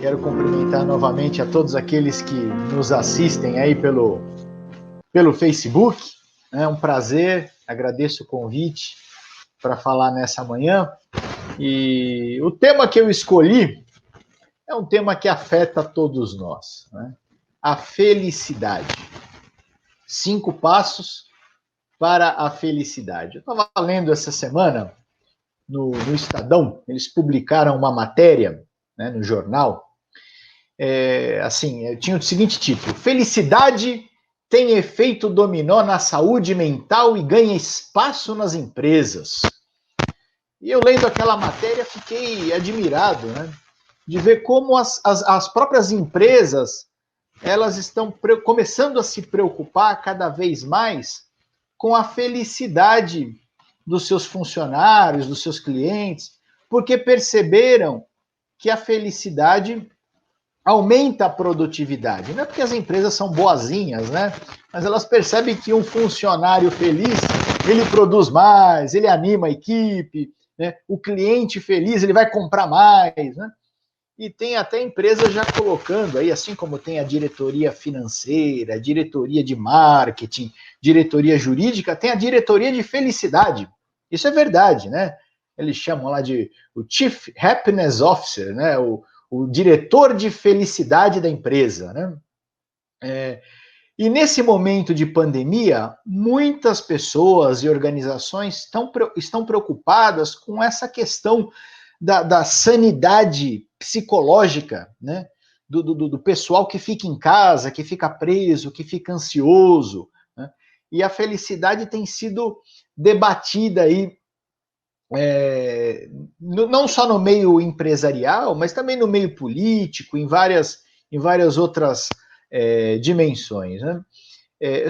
Quero cumprimentar novamente a todos aqueles que nos assistem aí pelo Facebook. É um prazer, agradeço o convite para falar nessa manhã. E o tema que eu escolhi é um tema que afeta todos nós, né? A felicidade. 5 passos para a felicidade. Eu estava lendo essa semana no Estadão, eles publicaram uma matéria, né, no jornal, tinha o seguinte título: Felicidade tem efeito dominó na saúde mental e ganha espaço nas empresas. E eu lendo aquela matéria fiquei admirado, né, de ver como as próprias empresas elas estão começando a se preocupar cada vez mais com a felicidade dos seus funcionários, dos seus clientes, porque perceberam que a felicidade aumenta a produtividade. Não é porque as empresas são boazinhas, né? Mas elas percebem que um funcionário feliz, ele produz mais, ele anima a equipe, né? O cliente feliz, ele vai comprar mais, né? E tem até empresas já colocando aí, assim como tem a diretoria financeira, a diretoria de marketing, diretoria jurídica, tem a diretoria de felicidade. Isso é verdade, né? Eles chamam lá de o Chief Happiness Officer, né? O diretor de felicidade da empresa, né? E nesse momento de pandemia, muitas pessoas e organizações estão preocupadas com essa questão da sanidade psicológica, né? Do pessoal que fica em casa, que fica preso, que fica ansioso, né? E a felicidade tem sido debatida aí, não só no meio empresarial, mas também no meio político, em várias outras dimensões, né?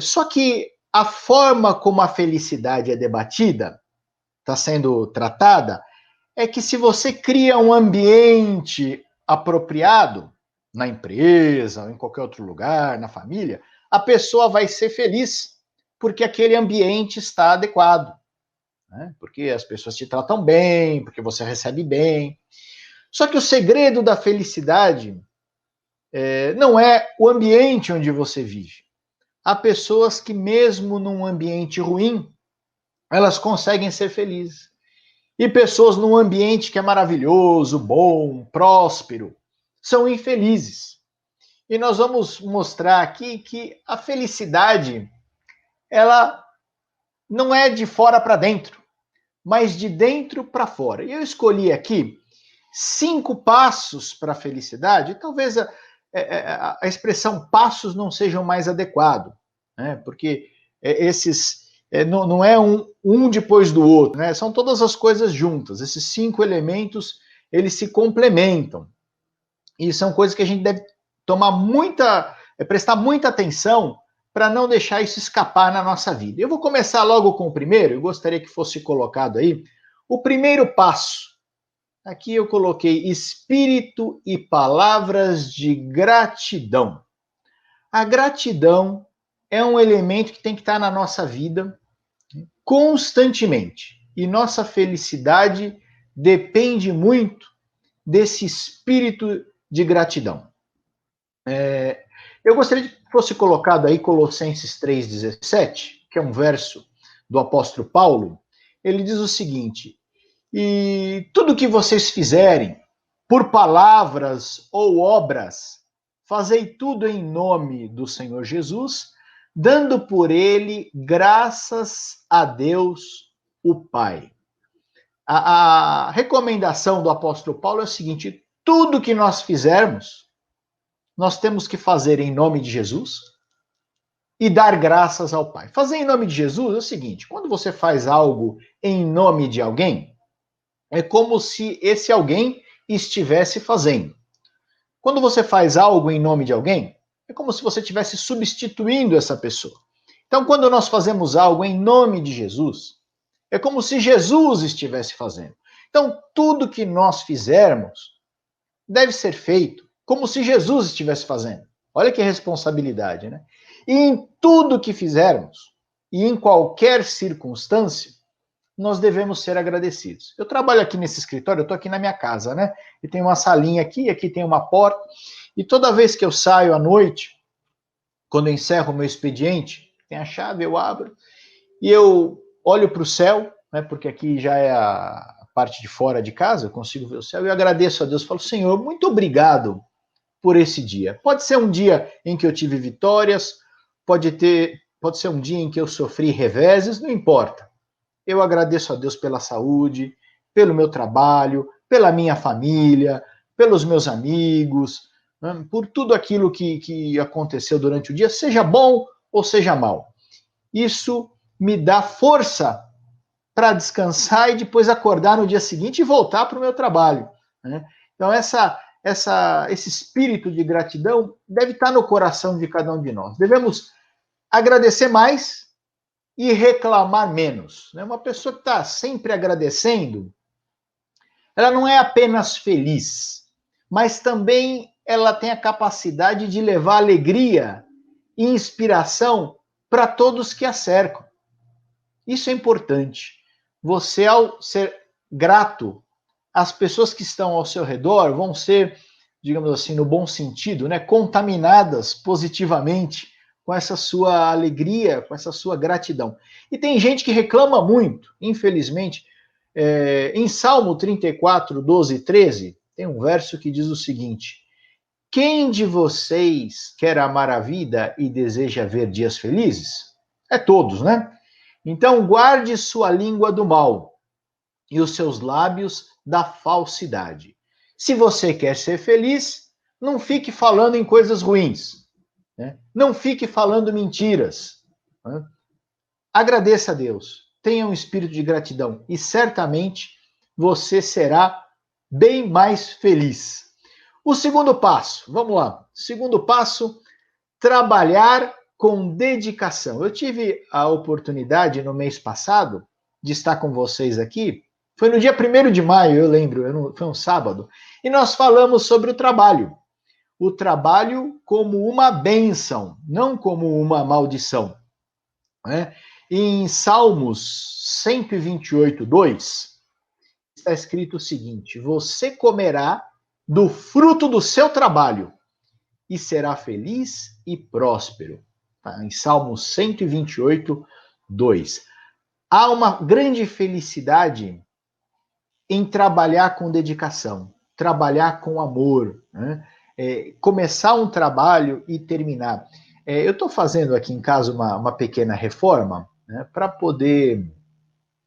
Só que a forma como a felicidade é debatida, está sendo tratada, é que se você cria um ambiente apropriado, na empresa, ou em qualquer outro lugar, na família, a pessoa vai ser feliz, porque aquele ambiente está adequado, né? Porque as pessoas te tratam bem, porque você recebe bem. Só que o segredo da felicidade não é o ambiente onde você vive. Há pessoas que, mesmo num ambiente ruim, elas conseguem ser felizes. E pessoas num ambiente que é maravilhoso, bom, próspero, são infelizes. E nós vamos mostrar aqui que a felicidade, ela não é de fora para dentro, mas de dentro para fora. E eu escolhi aqui 5 passos para a felicidade. Talvez a expressão passos não seja mais adequado, né? Porque esses não é um depois do outro, né? São todas as coisas juntas. Esses 5 elementos, eles se complementam. E são coisas que a gente deve prestar muita atenção para não deixar isso escapar na nossa vida. Eu vou começar logo com o primeiro, eu gostaria que fosse colocado aí. O primeiro passo. Aqui eu coloquei espírito e palavras de gratidão. A gratidão é um elemento que tem que estar na nossa vida constantemente. E nossa felicidade depende muito desse espírito de gratidão. Eu gostaria que fosse colocado aí Colossenses 3,17, que é um verso do apóstolo Paulo. Ele diz o seguinte: e tudo que vocês fizerem, por palavras ou obras, fazei tudo em nome do Senhor Jesus, dando por ele graças a Deus, o Pai. A recomendação do apóstolo Paulo é o seguinte: tudo que nós fizermos, nós temos que fazer em nome de Jesus e dar graças ao Pai. Fazer em nome de Jesus é o seguinte: quando você faz algo em nome de alguém, é como se esse alguém estivesse fazendo. Quando você faz algo em nome de alguém, é como se você estivesse substituindo essa pessoa. Então, quando nós fazemos algo em nome de Jesus, é como se Jesus estivesse fazendo. Então, tudo que nós fizermos deve ser feito como se Jesus estivesse fazendo. Olha que responsabilidade, né? E em tudo que fizermos, e em qualquer circunstância, nós devemos ser agradecidos. Eu trabalho aqui nesse escritório, eu estou aqui na minha casa, né? E tem uma salinha aqui tem uma porta, e toda vez que eu saio à noite, quando eu encerro o meu expediente, tem a chave, eu abro, e eu olho para o céu, né? Porque aqui já é a parte de fora de casa, eu consigo ver o céu, e eu agradeço a Deus, falo, Senhor, muito obrigado por esse dia. Pode ser um dia em que eu tive vitórias, pode ser um dia em que eu sofri reveses, não importa. Eu agradeço a Deus pela saúde, pelo meu trabalho, pela minha família, pelos meus amigos, né, por tudo aquilo que aconteceu durante o dia, seja bom ou seja mal. Isso me dá força para descansar e depois acordar no dia seguinte e voltar para o meu trabalho, né? Então, esse espírito de gratidão deve estar no coração de cada um de nós. Devemos agradecer mais e reclamar menos, né? Uma pessoa que está sempre agradecendo, ela não é apenas feliz, mas também ela tem a capacidade de levar alegria e inspiração para todos que a cercam. Isso é importante. Você, ao ser grato, as pessoas que estão ao seu redor vão ser, digamos assim, no bom sentido, né, contaminadas positivamente com essa sua alegria, com essa sua gratidão. E tem gente que reclama muito, infelizmente. Em Salmo 34, 12 e 13, tem um verso que diz o seguinte: quem de vocês quer amar a vida e deseja ver dias felizes? É todos, né? Então guarde sua língua do mal e os seus lábios da falsidade. Se você quer ser feliz, não fique falando em coisas ruins, né? Não fique falando mentiras, né? Agradeça a Deus, tenha um espírito de gratidão e certamente você será bem mais feliz. O segundo passo, vamos lá. Segundo passo, trabalhar com dedicação. Eu tive a oportunidade no mês passado de estar com vocês aqui. Foi no dia 1º de maio, eu lembro, foi um sábado. E nós falamos sobre o trabalho. O trabalho como uma bênção, não como uma maldição, né? Em Salmos 128, 2, está escrito o seguinte: você comerá do fruto do seu trabalho e será feliz e próspero. Tá? Em Salmos 128, 2. Há uma grande felicidade em trabalhar com dedicação, trabalhar com amor, né? Começar um trabalho e terminar. Eu estou fazendo aqui em casa uma pequena reforma, né, para poder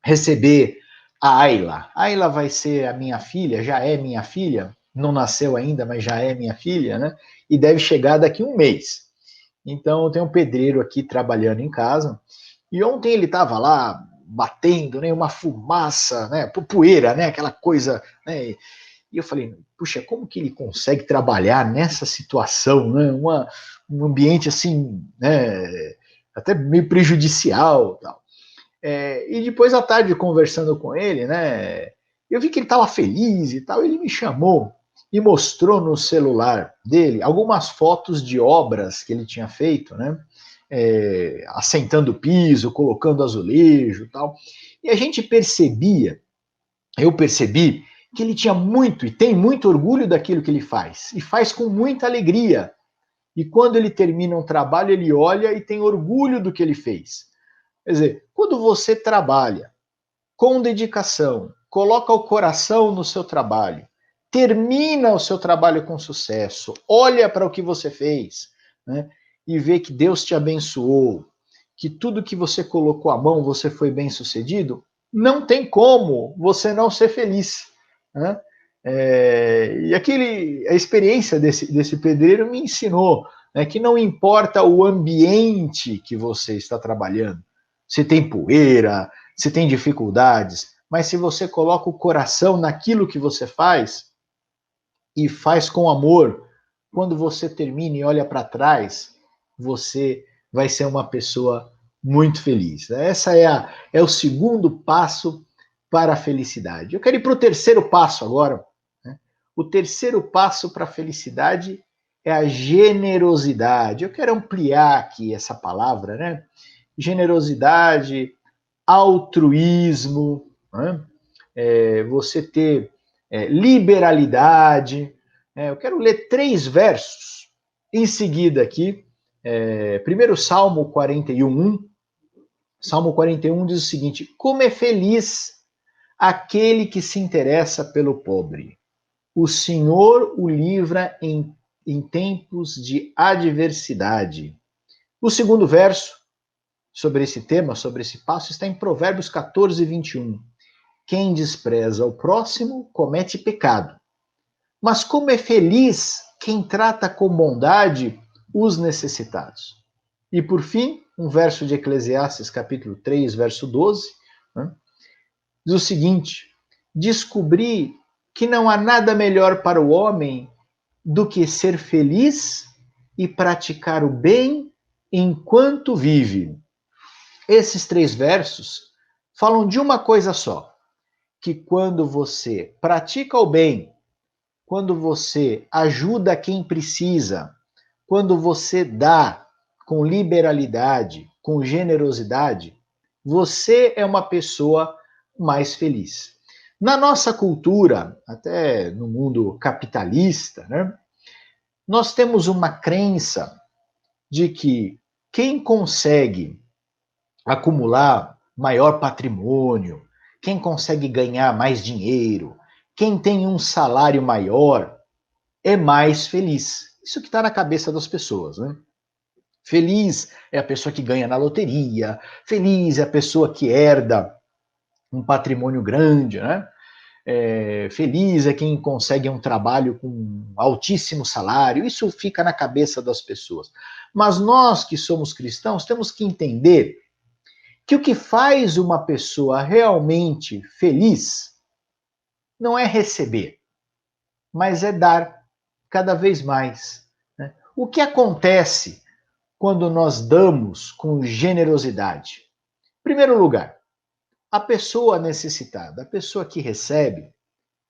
receber a Ayla. A Ayla vai ser a minha filha, já é minha filha, não nasceu ainda, mas já é minha filha, né? E deve chegar daqui a um mês. Então, eu tenho um pedreiro aqui trabalhando em casa, e ontem ele estava lá batendo, né, uma fumaça, né, poeira, né, aquela coisa, né, e eu falei, puxa, como que ele consegue trabalhar nessa situação, né, um ambiente assim, né, até meio prejudicial, tal. E depois à tarde conversando com ele, né, eu vi que ele estava feliz e tal, ele me chamou e mostrou no celular dele algumas fotos de obras que ele tinha feito, né, assentando o piso, colocando azulejo e tal, e a gente eu percebi que ele tinha muito e tem muito orgulho daquilo que ele faz, e faz com muita alegria, e quando ele termina um trabalho, ele olha e tem orgulho do que ele fez. Quer dizer, quando você trabalha com dedicação, coloca o coração no seu trabalho, termina o seu trabalho com sucesso, olha para o que você fez, né, e vê que Deus te abençoou, que tudo que você colocou à mão você foi bem sucedido, não tem como você não ser feliz, né? A experiência desse pedreiro me ensinou, né, que não importa o ambiente que você está trabalhando, se tem poeira, se tem dificuldades, mas se você coloca o coração naquilo que você faz e faz com amor, quando você termina e olha para trás, você vai ser uma pessoa muito feliz. Essa é o segundo passo para a felicidade. Eu quero ir para o terceiro passo agora, né? O terceiro passo para a felicidade é a generosidade. Eu quero ampliar aqui essa palavra, né? Generosidade, altruísmo, né? Você ter liberalidade. Eu quero ler 3 versos em seguida aqui. Primeiro, Salmo 41. Salmo 41 diz o seguinte: como é feliz aquele que se interessa pelo pobre. O Senhor o livra em tempos de adversidade. O segundo verso sobre esse tema, sobre esse passo, está em Provérbios 14, 21. Quem despreza o próximo comete pecado. Mas como é feliz quem trata com bondade os necessitados. E por fim, um verso de Eclesiastes, capítulo 3, verso 12, né, diz o seguinte: descobri que não há nada melhor para o homem do que ser feliz e praticar o bem enquanto vive. Esses 3 versos falam de uma coisa só, que quando você pratica o bem, quando você ajuda quem precisa, quando você dá com liberalidade, com generosidade, você é uma pessoa mais feliz. Na nossa cultura, até no mundo capitalista, né, nós temos uma crença de que quem consegue acumular maior patrimônio, quem consegue ganhar mais dinheiro, quem tem um salário maior, é mais feliz. Isso que está na cabeça das pessoas, né? Feliz é a pessoa que ganha na loteria, feliz é a pessoa que herda um patrimônio grande, né? Feliz é quem consegue um trabalho com altíssimo salário. Isso fica na cabeça das pessoas. Mas nós que somos cristãos temos que entender que o que faz uma pessoa realmente feliz não é receber, mas é dar cada vez mais, né? O que acontece quando nós damos com generosidade? Em primeiro lugar, a pessoa necessitada, a pessoa que recebe,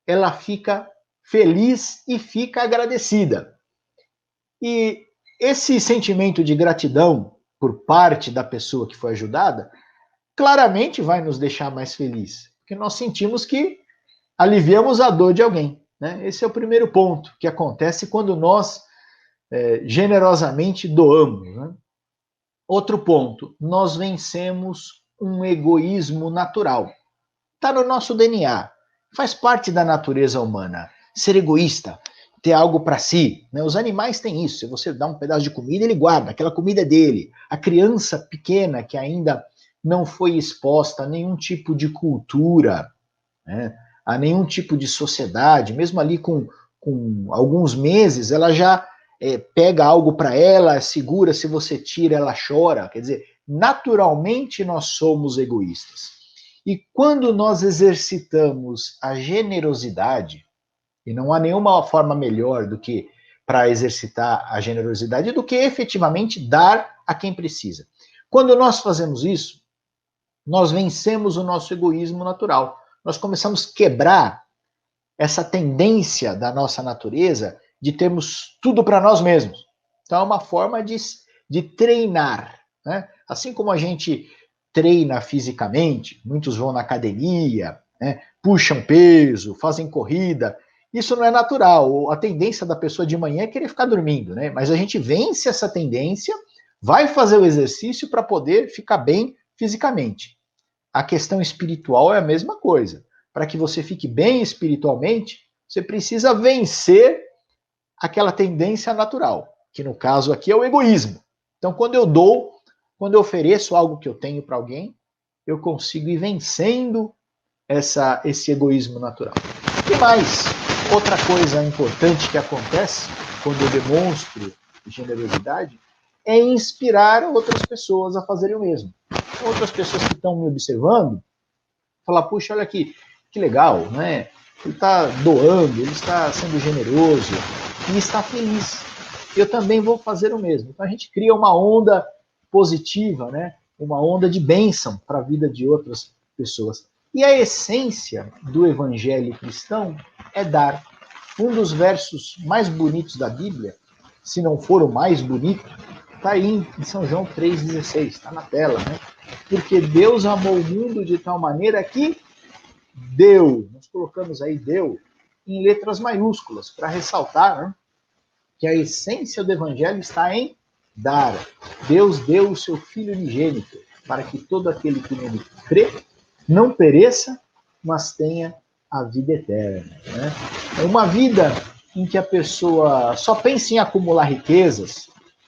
ela fica feliz e fica agradecida. E esse sentimento de gratidão por parte da pessoa que foi ajudada, claramente vai nos deixar mais felizes, porque nós sentimos que aliviamos a dor de alguém, né? Esse é o primeiro ponto que acontece quando nós generosamente doamos, né? Outro ponto, nós vencemos um egoísmo natural. Está no nosso DNA, faz parte da natureza humana. Ser egoísta, ter algo para si, né? Os animais têm isso. Se você dá um pedaço de comida, ele guarda, aquela comida é dele. A criança pequena que ainda não foi exposta a nenhum tipo de cultura, né? A nenhum tipo de sociedade, mesmo ali com alguns meses, ela já pega algo para ela, segura, se você tira, ela chora. Quer dizer, naturalmente nós somos egoístas. E quando nós exercitamos a generosidade, e não há nenhuma forma melhor do que para exercitar a generosidade do que efetivamente dar a quem precisa. Quando nós fazemos isso, nós vencemos o nosso egoísmo natural. Nós começamos a quebrar essa tendência da nossa natureza de termos tudo para nós mesmos. Então é uma forma de treinar, né? Assim como a gente treina fisicamente, muitos vão na academia, né, puxam peso, fazem corrida, isso não é natural. A tendência da pessoa de manhã é querer ficar dormindo, né? Mas a gente vence essa tendência, vai fazer o exercício para poder ficar bem fisicamente. A questão espiritual é a mesma coisa. Para que você fique bem espiritualmente, você precisa vencer aquela tendência natural, que no caso aqui é o egoísmo. Então, quando eu dou, quando eu ofereço algo que eu tenho para alguém, eu consigo ir vencendo esse egoísmo natural. E mais, outra coisa importante que acontece quando eu demonstro generosidade é inspirar outras pessoas a fazerem o mesmo. Outras pessoas que estão me observando, falar, puxa, olha aqui, que legal, né? Ele está doando, ele está sendo generoso e está feliz. Eu também vou fazer o mesmo. Então a gente cria uma onda positiva, né? Uma onda de bênção para a vida de outras pessoas. E a essência do evangelho cristão é dar. Um dos versos mais bonitos da Bíblia, se não for o mais bonito, está aí em São João 3,16, está na tela, né? Porque Deus amou o mundo de tal maneira que deu, nós colocamos aí deu em letras maiúsculas, para ressaltar, né, que a essência do evangelho está em dar. Deus deu o seu Filho unigênito, para que todo aquele que nele crê não pereça, mas tenha a vida eterna. Né? É uma vida em que a pessoa só pensa em acumular riquezas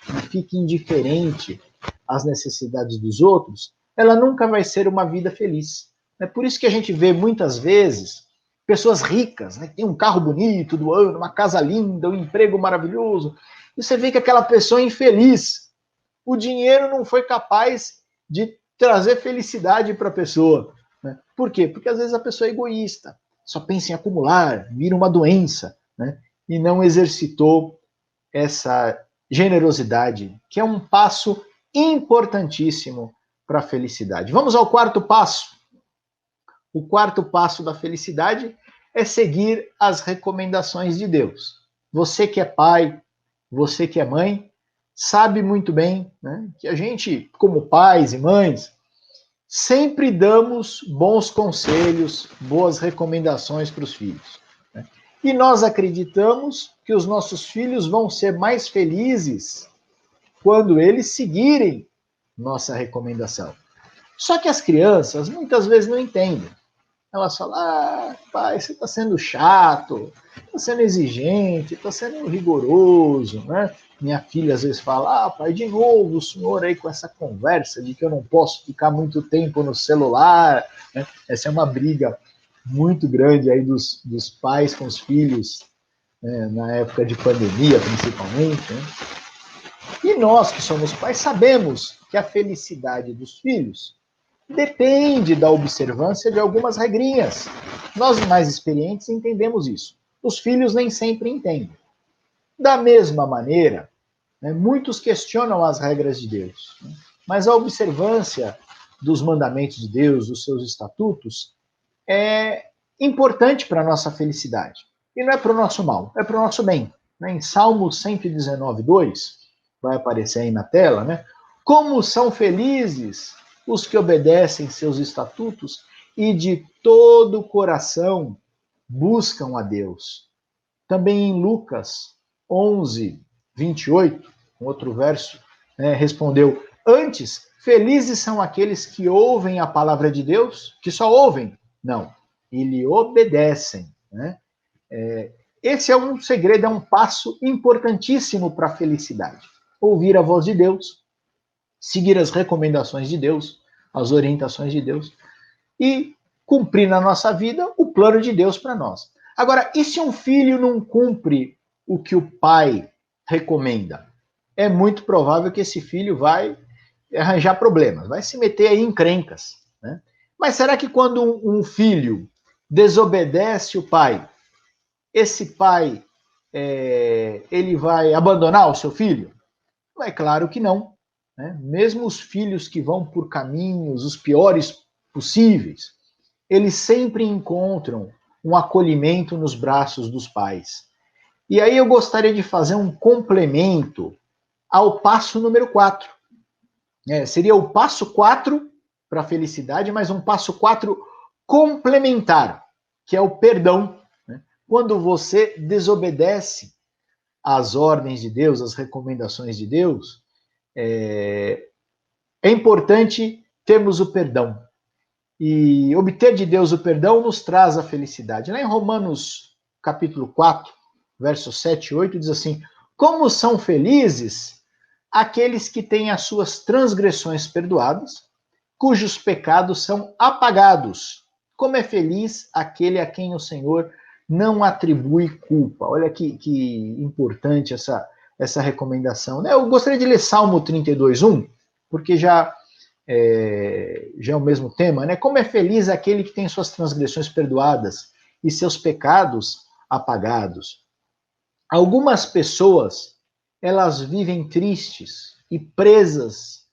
e fique indiferente às necessidades dos outros, ela nunca vai ser uma vida feliz. É por isso que a gente vê muitas vezes pessoas ricas, né, que tem um carro bonito do ano, uma casa linda, um emprego maravilhoso, e você vê que aquela pessoa é infeliz. O dinheiro não foi capaz de trazer felicidade para a pessoa. Né? Por quê? Porque às vezes a pessoa é egoísta, só pensa em acumular, vira uma doença, né? E não exercitou essa generosidade, que é um passo importantíssimo para a felicidade. Vamos ao quarto passo. O quarto passo da felicidade é seguir as recomendações de Deus. Você que é pai, você que é mãe, sabe muito bem, né, que a gente, como pais e mães, sempre damos bons conselhos, boas recomendações para os filhos. Né? E nós acreditamos que os nossos filhos vão ser mais felizes quando eles seguirem nossa recomendação. Só que as crianças muitas vezes não entendem. Elas falam, pai, você está sendo chato, está sendo exigente, está sendo rigoroso, né? Minha filha às vezes fala, pai, de novo o senhor aí com essa conversa de que eu não posso ficar muito tempo no celular, né? Essa é uma briga muito grande aí dos pais com os filhos, né? Na época de pandemia, principalmente, né? E nós que somos pais sabemos que a felicidade dos filhos depende da observância de algumas regrinhas. Nós, mais experientes, entendemos isso. Os filhos nem sempre entendem. Da mesma maneira, né, muitos questionam as regras de Deus, né, mas a observância dos mandamentos de Deus, dos seus estatutos, é importante para a nossa felicidade. E não é para o nosso mal, é para o nosso bem. Né? Em Salmo 119, 2, vai aparecer aí na tela, né? Como são felizes os que obedecem seus estatutos e de todo o coração buscam a Deus. Também em Lucas 11, 28, um outro verso, né, respondeu, antes, felizes são aqueles que ouvem a palavra de Deus, que só ouvem. Não, e lhe obedecem. Né? Esse é um segredo, é um passo importantíssimo para a felicidade. Ouvir a voz de Deus, seguir as recomendações de Deus, as orientações de Deus, e cumprir na nossa vida o plano de Deus para nós. Agora, e se um filho não cumpre o que o pai recomenda? É muito provável que esse filho vai arranjar problemas, vai se meter aí em encrencas. Né? Mas será que quando um filho desobedece o pai, esse pai ele vai abandonar o seu filho? É claro que não. Né? Mesmo os filhos que vão por caminhos os piores possíveis, eles sempre encontram um acolhimento nos braços dos pais. E aí eu gostaria de fazer um complemento ao passo número 4. Seria o passo 4 para a felicidade, mas um passo 4 complementar, que é o perdão. Né? Quando você desobedece às ordens de Deus, às recomendações de Deus, é importante termos o perdão. E obter de Deus o perdão nos traz a felicidade. Lá em Romanos, capítulo 4, versos 7 e 8, diz assim, como são felizes aqueles que têm as suas transgressões perdoadas, cujos pecados são apagados. Como é feliz aquele a quem o Senhor não atribui culpa. Olha que importante essa recomendação. Né? Eu gostaria de ler Salmo 32, 1, porque já é o mesmo tema, né? Como é feliz aquele que tem suas transgressões perdoadas e seus pecados apagados. Algumas pessoas, elas vivem tristes e presas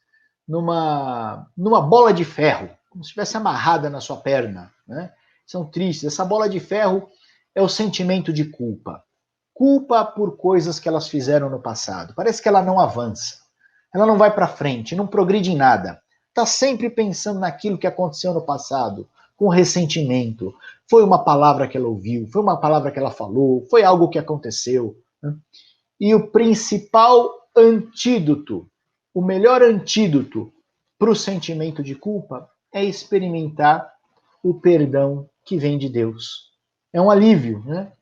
numa bola de ferro, como se estivesse amarrada na sua perna, né? São tristes. Essa bola de ferro é o sentimento de culpa. Culpa por coisas que elas fizeram no passado. Parece que ela não avança. ela não vai para frente, não progride em nada. Está sempre pensando naquilo que aconteceu no passado, com ressentimento. Foi uma palavra que ela ouviu, foi uma palavra que ela falou, foi algo que aconteceu. Né? E o principal antídoto, o melhor antídoto para o sentimento de culpa é experimentar o perdão que vem de Deus. É um alívio, né?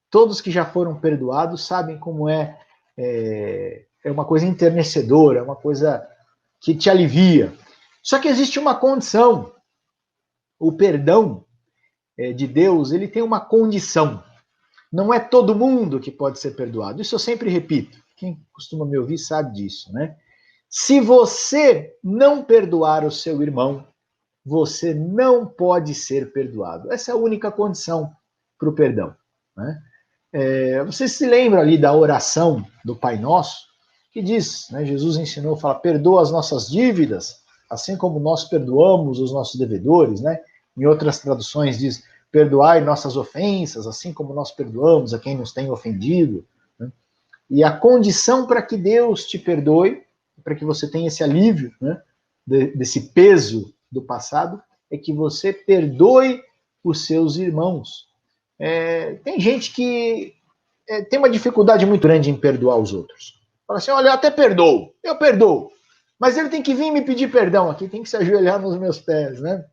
Todos que já foram perdoados sabem como é uma coisa enternecedora, é uma coisa que te alivia. Só que existe uma condição. O perdão de Deus, ele tem uma condição. Não é todo mundo que pode ser perdoado. Isso eu sempre repito. Quem costuma me ouvir sabe disso, né? Se você não perdoar o seu irmão, você não pode ser perdoado. Essa é a única condição para o perdão. Né? Você se lembra ali da oração do Pai Nosso, que diz, né, Jesus ensinou, fala, perdoa as nossas dívidas, assim como nós perdoamos os nossos devedores, né? Em outras traduções diz, perdoai nossas ofensas, assim como nós perdoamos a quem nos tem ofendido. Né? E a condição para que Deus te perdoe, para que você tenha esse alívio, né, desse peso do passado, é que você perdoe os seus irmãos. Tem gente que tem uma dificuldade muito grande em perdoar os outros. Fala assim, olha, eu até perdoo, eu perdoo, mas ele tem que vir me pedir perdão aqui, tem que se ajoelhar nos meus pés, né?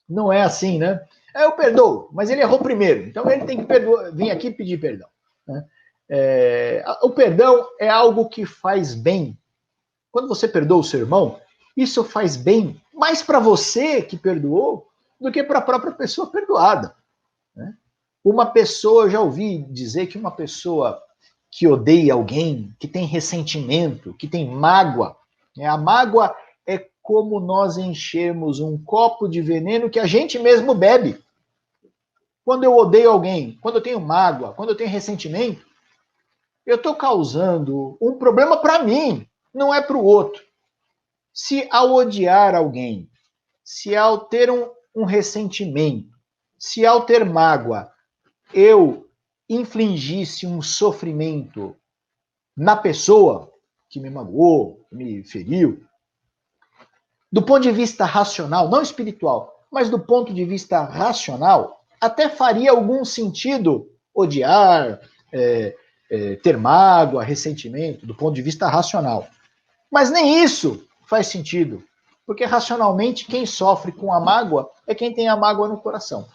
Não é assim, né? Eu perdoo, mas ele errou primeiro, então ele tem que vir aqui pedir perdão. Né? O perdão é algo que faz bem. Quando você perdoa o seu irmão, isso faz bem mais para você que perdoou do que para a própria pessoa perdoada. Né? Uma pessoa, eu já ouvi dizer que uma pessoa que odeia alguém, que tem ressentimento, que tem mágoa, né? A mágoa é como nós enchermos um copo de veneno que a gente mesmo bebe. Quando eu odeio alguém, quando eu tenho mágoa, quando eu tenho ressentimento, eu estou causando um problema para mim, não é para o outro. Se ao odiar alguém, se ao ter um ressentimento, se ao ter mágoa, eu infligisse um sofrimento na pessoa que me magoou, que me feriu, do ponto de vista racional, não espiritual, mas do ponto de vista racional, até faria algum sentido odiar, ter mágoa, ressentimento, do ponto de vista racional. Mas nem isso faz sentido, porque racionalmente quem sofre com a mágoa é quem tem a mágoa no coração.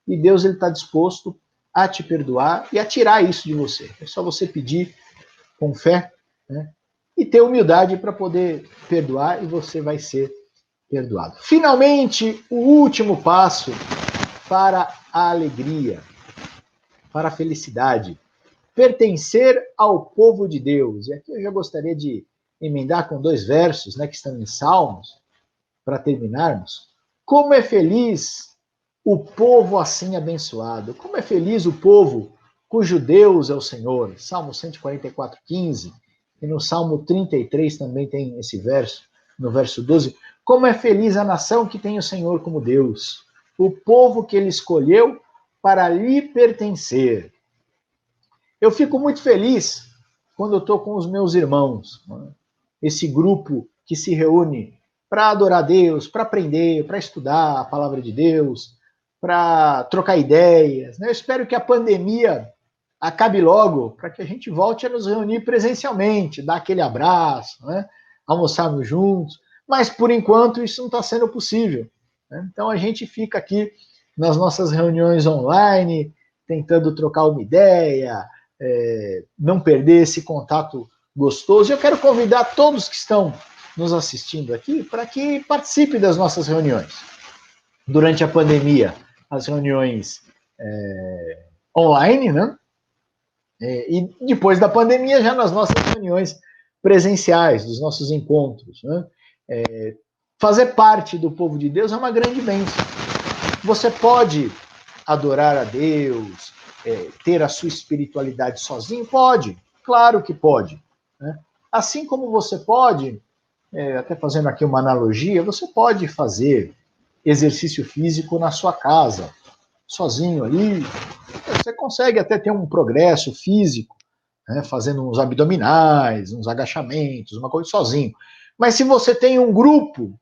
E Deus está disposto a te perdoar e a tirar isso de você. É só você pedir com fé, né? E ter humildade para poder perdoar e você vai ser perdoado. Finalmente, o último passo para a alegria, para a felicidade. Pertencer ao povo de Deus. E aqui eu já gostaria de emendar com 2 versos, né, que estão em Salmos, para terminarmos. Como é feliz o povo assim abençoado. Como é feliz o povo cujo Deus é o Senhor. Salmo 144, 15. E no Salmo 33 também tem esse verso, no verso 12. Como é feliz a nação que tem o Senhor como Deus. O povo que ele escolheu para lhe pertencer. Eu fico muito feliz quando eu estou com os meus irmãos. Esse grupo que se reúne para adorar a Deus, para aprender, para estudar a palavra de Deus, para trocar ideias. Eu espero que a pandemia acabe logo, para que a gente volte a nos reunir presencialmente, dar aquele abraço, né? Almoçarmos juntos. Mas, por enquanto, isso não está sendo possível. Né? Então, a gente fica aqui nas nossas reuniões online, tentando trocar uma ideia, não perder esse contato gostoso. Eu quero convidar todos que estão nos assistindo aqui para que participem das nossas reuniões. Durante a pandemia, as reuniões online, né? E depois da pandemia, já nas nossas reuniões presenciais, dos nossos encontros. Né? Fazer parte do povo de Deus é uma grande bênção. Você pode adorar a Deus, ter a sua espiritualidade sozinho? Pode, claro que pode. Né? Assim como você pode, até fazendo aqui uma analogia, você pode fazer exercício físico na sua casa, sozinho ali. Você consegue até ter um progresso físico, né, fazendo uns abdominais, uns agachamentos, uma coisa sozinho. Mas se você tem um grupo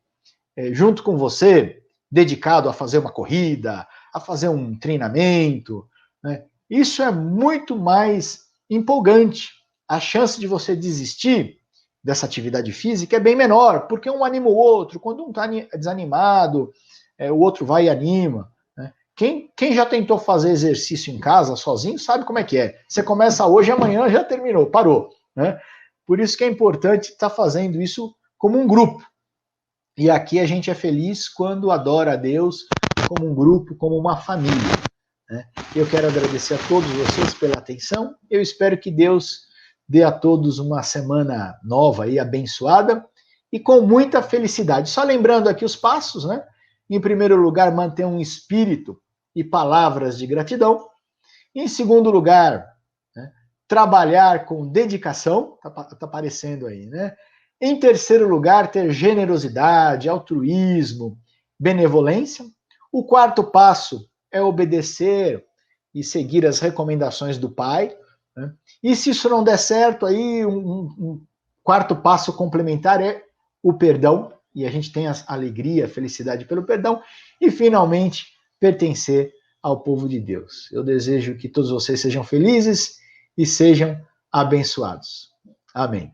junto com você, dedicado a fazer uma corrida, a fazer um treinamento, né, isso é muito mais empolgante. A chance de você desistir dessa atividade física é bem menor, porque um anima o outro. Quando um está desanimado, o outro vai e anima. Né? Quem já tentou fazer exercício em casa, sozinho, sabe como é que é. Você começa hoje, amanhã já terminou, parou. Né? Por isso que é importante estar fazendo isso como um grupo. E aqui a gente é feliz quando adora a Deus como um grupo, como uma família. Né? Eu quero agradecer a todos vocês pela atenção. Eu espero que Deus dê a todos uma semana nova e abençoada e com muita felicidade. Só lembrando aqui os passos, né? Em primeiro lugar, manter um espírito e palavras de gratidão. Em segundo lugar, né, trabalhar com dedicação, tá aparecendo aí, né? Em terceiro lugar, ter generosidade, altruísmo, benevolência. O quarto passo é obedecer e seguir as recomendações do pai. Né? E se isso não der certo, aí um quarto passo complementar é o perdão, e a gente tem a alegria, a felicidade pelo perdão, e finalmente pertencer ao povo de Deus. Eu desejo que todos vocês sejam felizes e sejam abençoados. Amém.